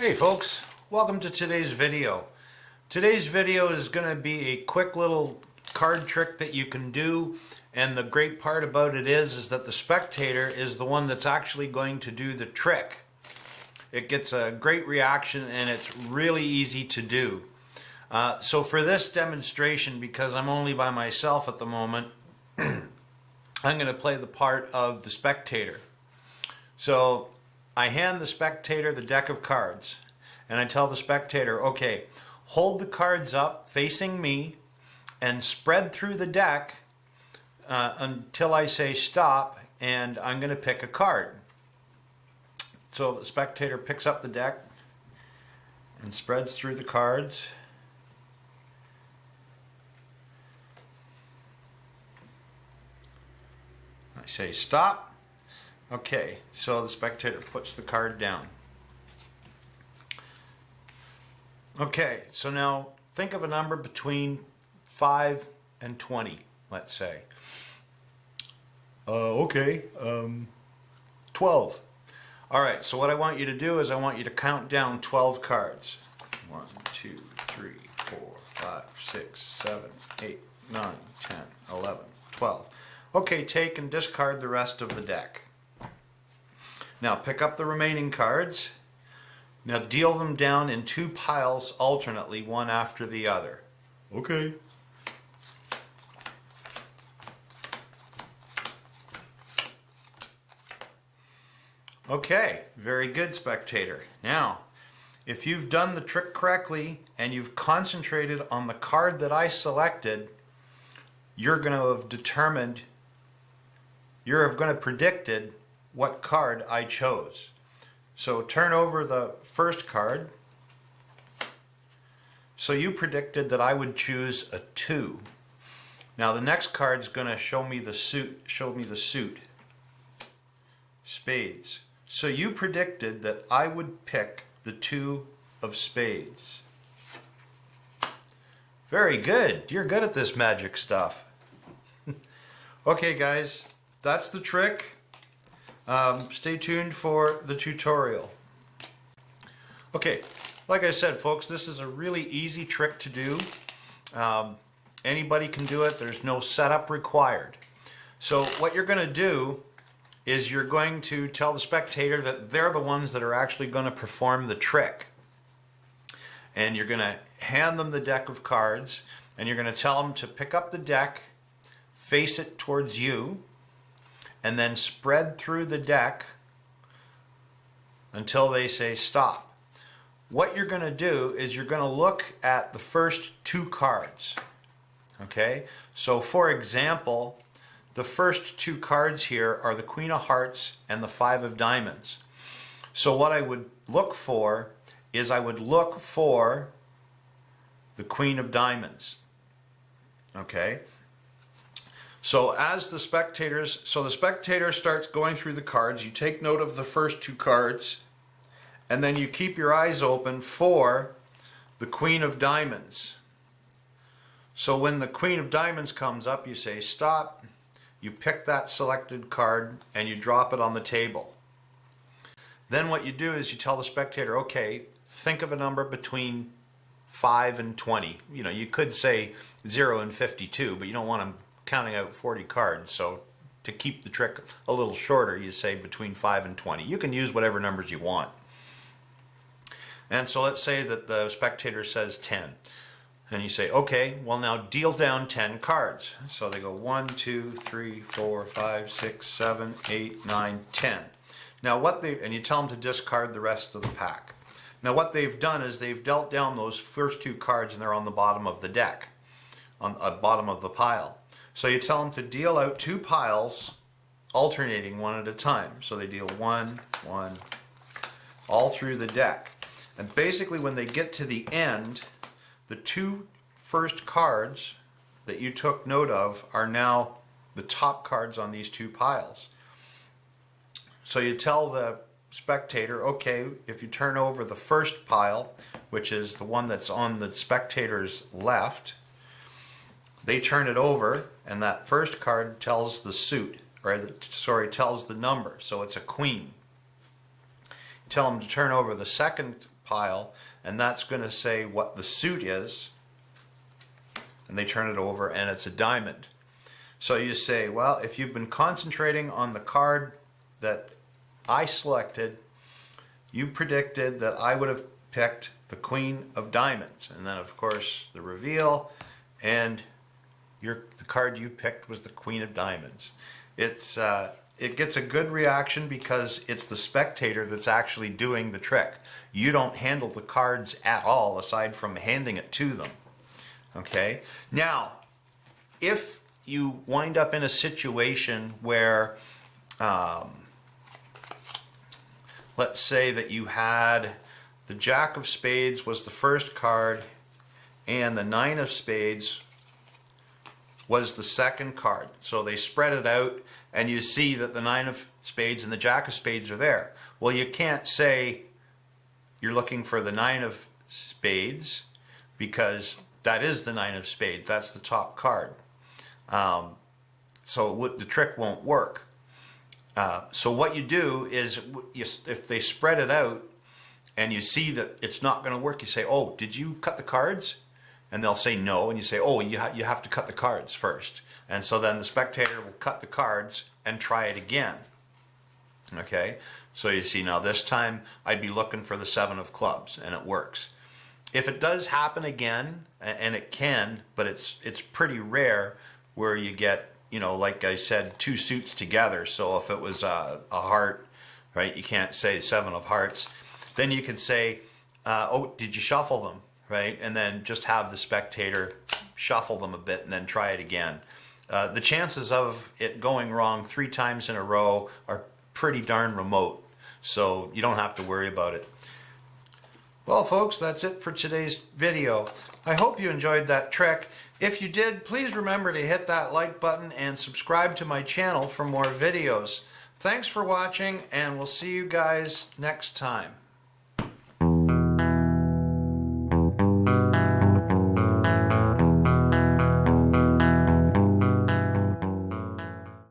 Hey folks, welcome to today's video. Today's video is going to be a quick little card trick that you can do, and the great part about it is that the spectator is the one that's actually going to do the trick. It gets a great reaction and it's really easy to do. So for this demonstration, because I'm only by myself at the moment, I'm going to play the part of the spectator. So I hand the spectator the deck of cards and I tell the spectator, okay, hold the cards up facing me and spread through the deck until I say stop, and I'm going to pick a card. So the spectator picks up the deck and spreads through the cards. I say stop. Okay, so the spectator puts the card down. Okay, so now think of a number between 5 and 20, let's say. 12. Alright, so what I want you to do is I want you to count down 12 cards. 1, 2, 3, 4, 5, 6, 7, 8, 9, 10, 11, 12. Okay, take and discard the rest of the deck. Now pick up the remaining cards. Now deal them down in 2 piles alternately, one after the other. Okay. Okay, very good, spectator. Now, if you've done the trick correctly and you've concentrated on the card that I selected, you're going to have determined, you're going to have predicted what card I chose. So turn over the first card. So you predicted that I would choose a 2. Now the next card is going to show me the suit. Spades. So you predicted that I would pick the 2 of spades. Very good. You're good at this magic stuff. Okay guys, that's the trick. Stay tuned for the tutorial. Okay, like I said folks, this is a really easy trick to do. Anybody can do it. There's no setup required. So what you're going to do is you're going to tell the spectator that they're the ones that are actually going to perform the trick. And you're going to hand them the deck of cards and you're going to tell them to pick up the deck, face it towards you, and then spread through the deck until they say stop. What you're going to do is you're going to look at the first 2 cards. Okay? So for example, the first 2 cards here are the Queen of Hearts and the 5 of Diamonds. So what I would look for is I would look for the Queen of Diamonds. Okay? So as the spectator starts going through the cards, you take note of the first 2 cards, and then you keep your eyes open for the Queen of Diamonds. So when the Queen of Diamonds comes up, you say stop, you pick that selected card, and you drop it on the table. Then what you do is you tell the spectator, okay, think of a number between 5 and 20. You know, you could say 0 and 52, but you don't want to counting out 40 cards, so to keep the trick a little shorter you say between 5 and 20. You can use whatever numbers you want. And so let's say that the spectator says 10 and you say okay, well now deal down 10 cards. So they go 1, 2, 3, 4, 5, 6, 7, 8, 9, 10. Now and you tell them to discard the rest of the pack. Now what they've done is they've dealt down those first 2 cards and they're on the bottom of the deck, on the bottom of the pile. So you tell them to deal out 2 piles, alternating one at a time. So they deal 1, 1, all through the deck. And basically when they get to the end, the 2 first cards that you took note of are now the top cards on these 2 piles. So you tell the spectator, okay, if you turn over the first pile, which is the one that's on the spectator's left, they turn it over, and that first card tells the suit, tells the number, so it's a queen. You tell them to turn over the second pile, and that's going to say what the suit is, and they turn it over and it's a diamond. So you say, well, if you've been concentrating on the card that I selected, you predicted that I would have picked the Queen of Diamonds, and then of course the reveal, and the card you picked was the Queen of Diamonds. It gets a good reaction because it's the spectator that's actually doing the trick. You don't handle the cards at all aside from handing it to them. Okay? Now, if you wind up in a situation where, let's say that you had the Jack of Spades was the first card and the Nine of Spades was the second card. So they spread it out and you see that the Nine of Spades and the Jack of Spades are there. Well, you can't say you're looking for the Nine of Spades because that is the Nine of Spades. That's the top card. So the trick won't work. So what you do is, if they spread it out and you see that it's not going to work, you say, oh, did you cut the cards? And they'll say no, and you say, oh, you have to cut the cards first. And so then the spectator will cut the cards and try it again. Okay? So you see, now this time I'd be looking for the Seven of Clubs, and it works. If it does happen again, and it can, but it's pretty rare, where you get, you know, like I said, two suits together. So if it was a heart, right, you can't say Seven of Hearts. Then you could say, oh, did you shuffle them? Right, and then just have the spectator shuffle them a bit and then try it again. The chances of it going wrong 3 times in a row are pretty darn remote, so you don't have to worry about it. Well, folks, that's it for today's video. I hope you enjoyed that trick. If you did, please remember to hit that like button and subscribe to my channel for more videos. Thanks for watching, and we'll see you guys next time.